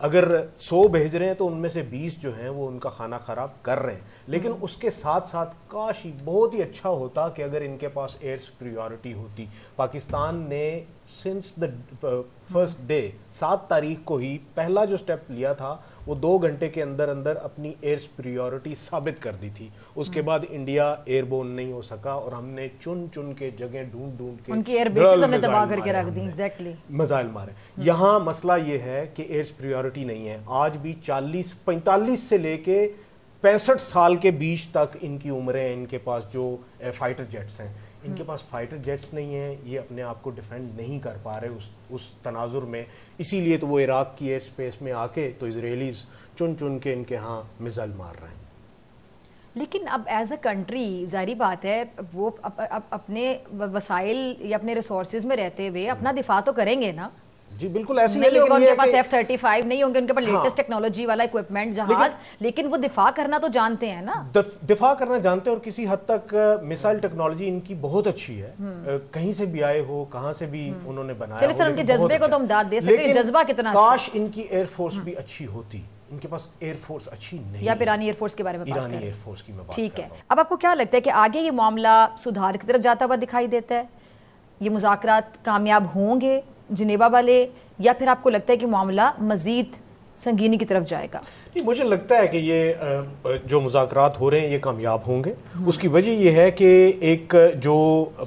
اگر 100 بھیج رہے ہیں تو ان میں سے 20 جو ہیں وہ ان کا کھانا خراب کر رہے ہیں، لیکن اس کے ساتھ ساتھ کاش ہی بہت ہی اچھا ہوتا کہ اگر ان کے پاس ایئر سپیریورٹی ہوتی. پاکستان نے سنس دا فرسٹ ڈے 7 تاریخ کو ہی پہلا جو سٹیپ لیا تھا وہ 2 گھنٹے کے اندر اندر اپنی ایئر سپیریورٹی ثابت کر دی تھی. اس کے بعد انڈیا ایئر بورن نہیں ہو سکا اور ہم نے چن چن کے جگہ ڈھونڈ ڈھونڈ کے ان کی ایئر بیسز ہم نے تباہ کر کے رکھ دی. ایگزیکٹلی میزائل مارے. یہاں مسئلہ یہ ہے کہ ایئر سپیریورٹی نہیں ہے. آج بھی 45 سے لے کے 65 سال کے بیچ تک ان کی عمریں، ان کے پاس جو فائٹر جیٹس ہیں، ان کے پاس فائٹر جیٹس نہیں ہیں. یہ اپنے آپ کو ڈیفینڈ نہیں کر پا رہے اس تناظر میں. اسی لیے تو وہ عراق کی ایئر سپیس میں آ کے تو اسرائیلیز چن چن کے ان کے ہاں میزائل مار رہے ہیں. لیکن اب ایز اے کنٹری ظاہری بات ہے وہ اپنے وسائل یا اپنے ریسورسز میں رہتے ہوئے اپنا دفاع تو کریں گے نا. جی بالکل ایسی نہیں ہوگا ان کے پاس F-35 نہیں ہوں گے ان کے پاس لیٹسٹ ٹیکنالوجی والا اکوپمنٹ جہاز، لیکن وہ دفاع کرنا تو جانتے ہیں نا. دفاع کرنا جانتے ہیں اور کسی حد تک میسائل ٹیکنالوجی ان کی بہت اچھی ہے. کہیں سے بھی آئے ہو، کہاں سے بھی انہوں نے بنایا. چلے سر ان کے جذبے کو تو ہم داد دے سکتے ہیں، جذبہ کتنا کاش ان کی ایئر فورس بھی اچھی ہوتی. ان کے پاس ایئر فورس اچھی نہیں، یا ایرانی ایئر فورس کے بارے میں ایرانی ایئر فورس کی میں بات ٹھیک ہے. اب آپ کو کیا لگتا ہے کہ آگے یہ معاملہ سدھار کی طرف جاتا ہوا دکھائی دیتا ہے؟ یہ مذاکرات کامیاب ہوں گے جنیوا والے، یا پھر آپ کو لگتا ہے کہ معاملہ مزید سنگینی کی طرف جائے گا؟ مجھے لگتا ہے کہ یہ جو مذاکرات ہو رہے ہیں یہ کامیاب ہوں گے. اس کی وجہ یہ ہے کہ ایک جو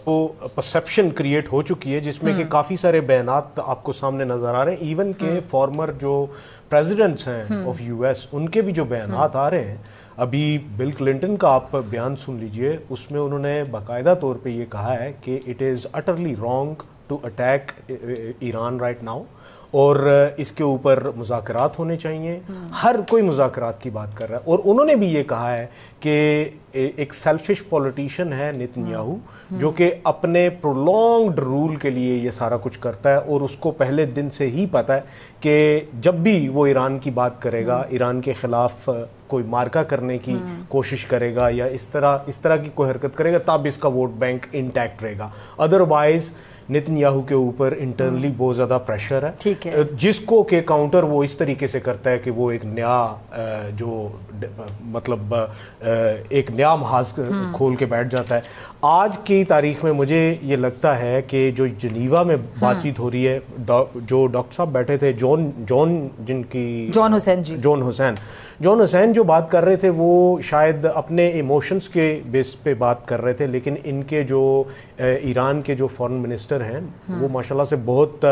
پرسیپشن کریٹ ہو چکی ہے جس میں کہ کافی سارے بیانات آپ کو سامنے نظر آ رہے ہیں. ایون کہ فارمر جو پریزیڈنٹس ہیں آف یو ایس، ان کے بھی جو بیانات آ رہے ہیں. ابھی بل کلنٹن کا آپ بیان سن لیجئے، اس میں انہوں نے باقاعدہ طور پہ یہ کہا ہے کہ it is utterly wrong to attack Iran right now, اور اس کے اوپر مذاکرات ہونے چاہیے. ہر کوئی مذاکرات کی بات کر رہا ہے. اور انہوں نے بھی یہ کہا ہے کہ ایک سیلفش پولیٹیشین ہے نیتن-یاہو جو کہ اپنے پرولونگڈ رول کے لیے یہ سارا کچھ کرتا ہے، اور اس کو پہلے دن سے ہی پتا ہے کہ جب بھی وہ ایران کی بات کرے گا، ایران کے خلاف کوئی مارکا کرنے کی کوشش کرے گا یا اس طرح کی کوئی حرکت کرے گا، تب اس کا ووٹ بینک انٹیکٹ رہے گا. ادروائز نیتن-یاہو کے اوپر انٹرنلی بہت زیادہ پریشر ہے، جس کو کہ کاؤنٹر وہ اس طریقے سے کرتا ہے کہ وہ ایک نیا جو مطلب ایک نیا محاذ کھول کے بیٹھ جاتا ہے. آج کی تاریخ میں مجھے یہ لگتا ہے کہ جو جنیوا میں بات چیت ہو رہی ہے، جو ڈاکٹر صاحب بیٹھے تھے جون حسین جو بات کر رہے تھے وہ شاید اپنے ایموشنز کے بیس پہ بات کر رہے تھے، لیکن ان کے جو ایران کے جو فارن منسٹر ہیں وہ ماشاءاللہ سے بہت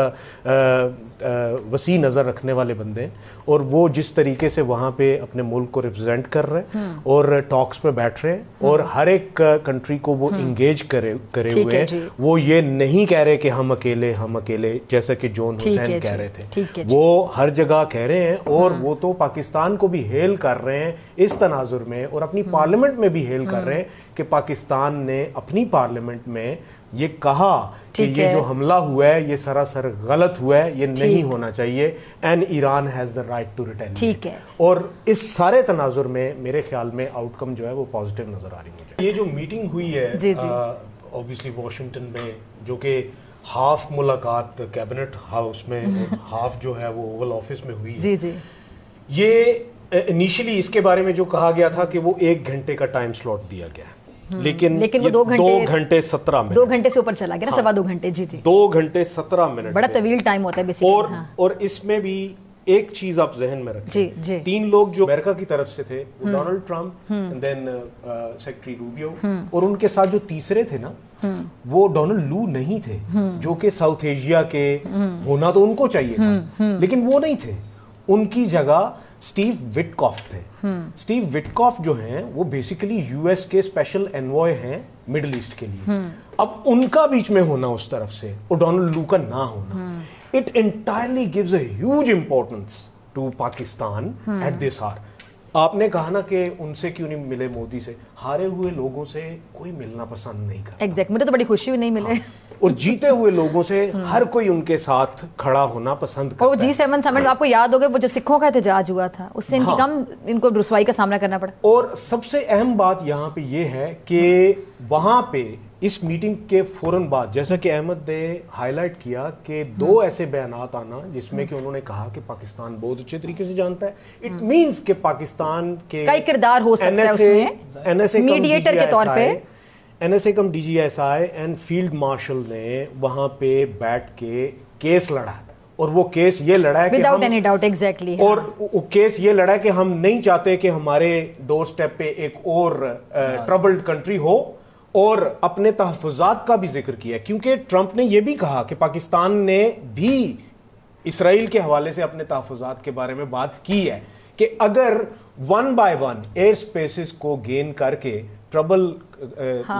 وسیع نظر رکھنے والے بندے ہیں، اور وہ جس طریقے سے وہاں پہ اپنے ملک کو ریپرزینٹ کر رہے ہیں اور ٹاکس میں بیٹھ رہے ہیں، اور ہر ایک کنٹری کو وہ انگیج کرے ہوئے ہیں. وہ یہ نہیں کہہ رہے کہ ہم اکیلے جیسا کہ جون حسین کہہ رہے تھے. وہ ہر جگہ کہہ رہے ہیں، اور وہ تو پاکستان کو بھی ہیل کر رہے ہیں اس تناظر میں، اور اپنی پارلیمنٹ میں بھی ہیل کر رہے ہیں کہ پاکستان نے اپنی پارلیمنٹ میں یہ کہا کہ یہ جو حملہ ہوا ہے یہ سراسر غلط ہوا ہے، یہ نہیں ہونا چاہیے، and Iran has the right to retaliate. اور اس سارے تناظر میں میرے خیال میں آؤٹ کم جو ہے وہ پازیٹیو نظر آ رہی ہے. یہ جو میٹنگ ہوئی ہے اوبیسلی واشنگٹن میں، جو کہ ہاف ملاقات کیبنٹ ہاؤس میں اور ہاف جو ہے وہ اوول آفس میں ہوئی ہے. یہ انیشلی اس کے بارے میں جو کہا گیا تھا کہ وہ 1 گھنٹے کا ٹائم سلاٹ دیا گیا، لیکن وہ 2 گھنٹے 17 منٹ 2 گھنٹے سے اوپر چلا گیا نا، 2.25 گھنٹے. 2 گھنٹے 17 منٹ بڑا طویل ٹائم ہوتا ہے بیسیکلی. اور اس میں بھی ایک چیز آپ ذہن میں رکھیں، 3 لوگ جو امریکہ کی طرف سے تھے، ڈونلڈ ٹرمپ، دین سیکریٹری روبیو، اور ان کے ساتھ جو تیسرے تھے نا وہ ڈونلڈ لو نہیں تھے، جو کہ ساؤتھ ایشیا کے ہونا تو ان کو چاہیے تھا لیکن وہ نہیں تھے. ان کی جگہ اسٹیو وٹکاف تھے. اسٹیو وٹکاف جو ہیں وہ بیسیکلی یو ایس کے اسپیشل انوائے ہیں مڈل ایسٹ کے لیے. اب ان کا بیچ میں ہونا اس طرف سے اور ڈونلڈ لو کا نہ ہونا، it entirely gives a huge importance to Pakistan at this hour. آپ نے کہا نا کہ ان سے کیوں نہیں ملے مودی سے، ہارے ہوئے لوگوں سے کوئی ملنا پسند نہیں کرتا. ایگزیکٹ، مجھے تو بڑی خوشی ہوئی نہیں ملے. اور جیتے ہوئے لوگوں سے ہر کوئی ان کے ساتھ کھڑا ہونا پسند کرتا ہے. اور وہ G7 سمٹ آپ کو یاد ہوگا وہ جو سکھوں کا احتجاج ہوا تھا، اس سے ان کو رسوائی کا سامنا کرنا پڑا. اور سب سے اہم بات یہاں پہ یہ ہے کہ وہاں پہ اس میٹنگ کے فوراً بعد جیسا کہ احمد نے ہائی لائٹ کیا کہ 2 ایسے بیانات آنا جس میں کہ انہوں نے کہا کہ پاکستان بہت اچھے طریقے سے جانتا ہے، اٹ مینس کہ پاکستان کے کئی کردار ہو سکتا ہے اس میں میڈیٹر کے طور پہ، N S A cum D G S I and field marshal نے وہاں پہ بیٹھ کے کیس لڑا، اور وہ کیس یہ لڑا ہے کہ اور وہ کیس یہ لڑا ہے کہ ہم نہیں چاہتے کہ ہمارے ڈور سٹیپ پہ ایک اور ٹربلڈ کنٹری ہو، اور اپنے تحفظات کا بھی ذکر کیا، کیونکہ ٹرمپ نے یہ بھی کہا کہ پاکستان نے بھی اسرائیل کے حوالے سے اپنے تحفظات کے بارے میں بات کی ہے کہ اگر 1 by 1 ایئر سپیسز کو گین کر کے ٹربل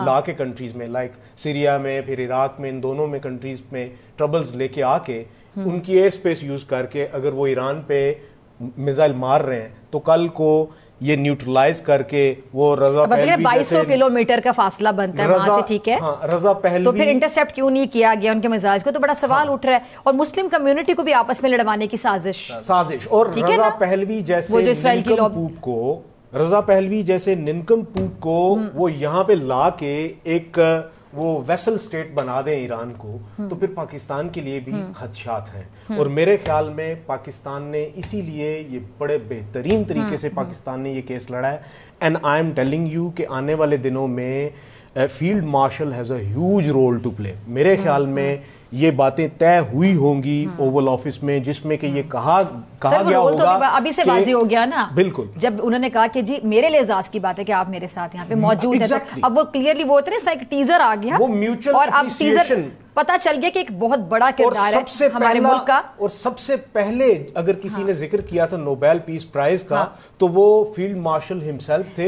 لا کے کنٹریز میں لائک سیریا میں پھر عراق میں ان دونوں میں کنٹریز میں ٹربلز لے کے آ کے ان کی ایئر سپیس یوز کر کے اگر وہ ایران پہ میزائل مار رہے ہیں تو کل کو یہ نیوٹرلائز کر کے وہ رضا پہلوی 2200 کلومیٹر کا فاصلہ بنتا ہے وہاں سے، ٹھیک ہے، رضا پہلوی تو پھر انٹرسیپٹ کیوں نہیں کیا گیا ان کے مزاج کو؟ تو بڑا سوال اٹھ رہا ہے، اور مسلم کمیونٹی کو بھی آپس میں لڑوانے کی سازش، اور رضا پہلوی جیسے ننکم پوپ کو رضا پہلوی جیسے ننکم پوپ کو وہ یہاں پہ لا کے ایک وہ ویسل سٹیٹ بنا دیں ایران کو، تو پھر پاکستان کے لیے بھی خدشات ہیں، اور میرے خیال میں پاکستان نے اسی لیے یہ بڑے بہترین طریقے سے پاکستان نے یہ کیس لڑا ہے، and I am telling you کہ آنے والے دنوں میں field marshal has a huge role to play. میرے خیال میں یہ باتیں طے ہوئی ہوں گی اوول آفس میں، جس میں کہ یہ کہا گیا ہوگا، ابھی سے واضح ہو گیا نا، بالکل جب انہوں نے کہا کہ جی میرے لیے اعزاز کی بات ہے کہ آپ میرے ساتھ یہاں پہ موجود ہیں، اب وہ کلیئرلی وہ ہوتے ہیں، ایک ٹیزر آ گیا، وہ میوچل اور اب ٹیزر پتا چل گیا کہ ایک بہت بڑا کردار ہے ہمارے ملک کا. اور سب سے پہلے اگر کسی نے ذکر کیا تھا نوبیل پیس پرائز کا تو وہ فیلڈ مارشل ہمسیلف تھے.